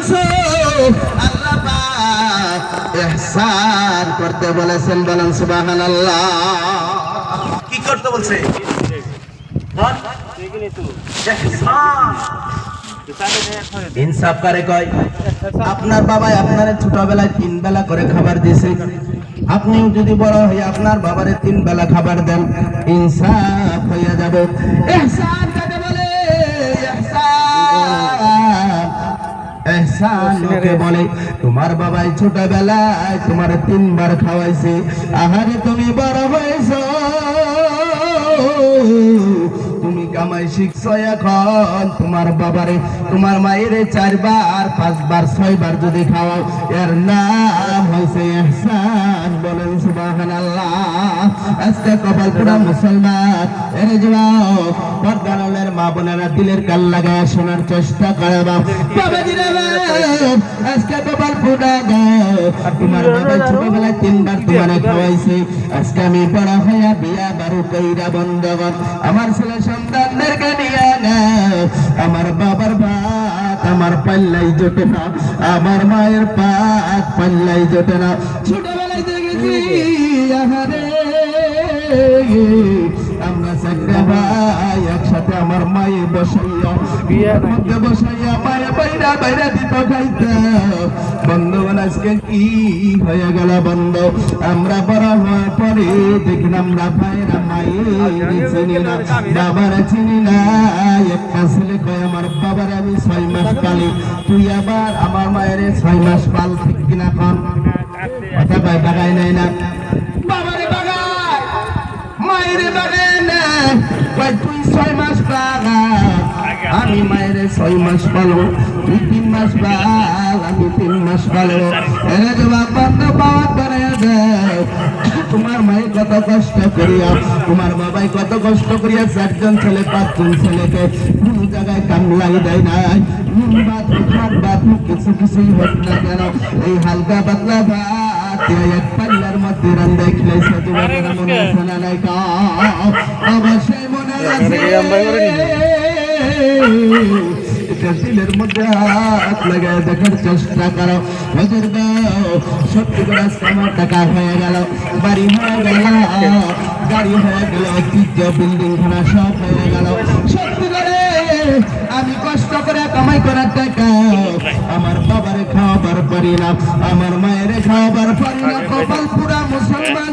বলছো আল্লাহ পাক ইহসান করতে বলেছেন, বলেন সুবহানাল্লাহ। কি করতে বলছে? ইনসাফ করে কয়, আপনার বাবা আপনার ছোটবেলায় 3 বেলা করে খাবার দিয়েছে, আপনিও যদি বড় হয়ে আপনার বাবারে 3 বেলা খাবার দেন, ইনসাফ হয়ে যাবে। ইহসান কাকে বলে? ইহসান লোকে বলে তোমার বাবাই ছোটবেলায় তোমার 3 বার খাওয়াইছে, আহারে তুমি বড় হয়েছো, তুমি কামাই শিখছো, এখন তোমার বাবারে তোমার মায়েরে 4 বার 5 বার 6 বার যদি খাওয়াও, এর নাম হয়েছে ইহসান, বলেন সুবহানাল্লাহ। আজকে কপাল পোড়া মুসলমান, এর যুবক পর্দার মা বোনেরা দিলের কান লাগায় শোনার চেষ্টা করে, বাবা দিলে আজকে কপাল পোড়া তোমার বাবা ছোটবেলায় 3 বার তোমারে খাওয়াইছে, আজকে আমি বড় হইয়া বিয়া বারো কইরা বন্ধগণ আমার ছেলে সন্তানদেরকে নিয়ে না, আমার বাবার ভাত আমার পাল্লাই জোটে না, আমার মায়ের পাত পাল্লাই জোটে না। ছোটবেলায় দেখেছি আহারে আমরা 4 ভাই একসাথে আমার মায়ে বসাইয়া মধ্যে বসাইয়া মায়ে বাইরা বাইরা দিত খাইতে, বন্ধুগণ আজকে কি হয়ে গেল বন্ধ, আমরা বড় হওয়ার পরে দেখি আমরা ভাইরা মায়ের চিনি না, বাবার চিনি না। একটা ছেলে কয় আমার বাবার আমি 6 মাস পালি, তুই আবার আমার মায়ের 6 মাস পাল, ঠিক কিনা কন? কথা কয় বাগাই নাই না, বাবারে বাগায় মায়ের বাগায় না, কয় তুই 6 মাস পালা, আমি মায়ের 6 মাস পালো, তুই 3 মাস পাল, আমি 3 মাস পালো। এরা জবাব বন্ধ পাওয়া করে দেয়, তোমার মায়ের কত কষ্ট করিয়া, তোমার বাবাই কত কষ্ট করিয়া 4 জন ছেলে 5 জন ছেলেকে কোন জায়গায় কামলাই দেয় নাই, কিছু কিছুই হোক না কেন, এই হালকা পাতলা ভাত এক পাল্লার মধ্যে রান্না খেলাইছে, তোমার মনে আছে না নাই? অবশ্যই মনে আছে। দিলের মধ্যে হাত লাগায় দেখার চেষ্টা করো, নজর দাও, সত্যি করে আমার টাকা হয়ে গেল, বাড়ি হয়ে গেল, গাড়ি হয়ে গেল, ঐতিহ্য বিল্ডিং খানা সব হয়ে গেল, সত্যি করে আমি কষ্ট করে কামাই করার টাকা আমার বাবারে খাওয়াবার পারি না, আমার মায়ের খাওয়াবার পারি না। কপাল পুরা মুসলমান।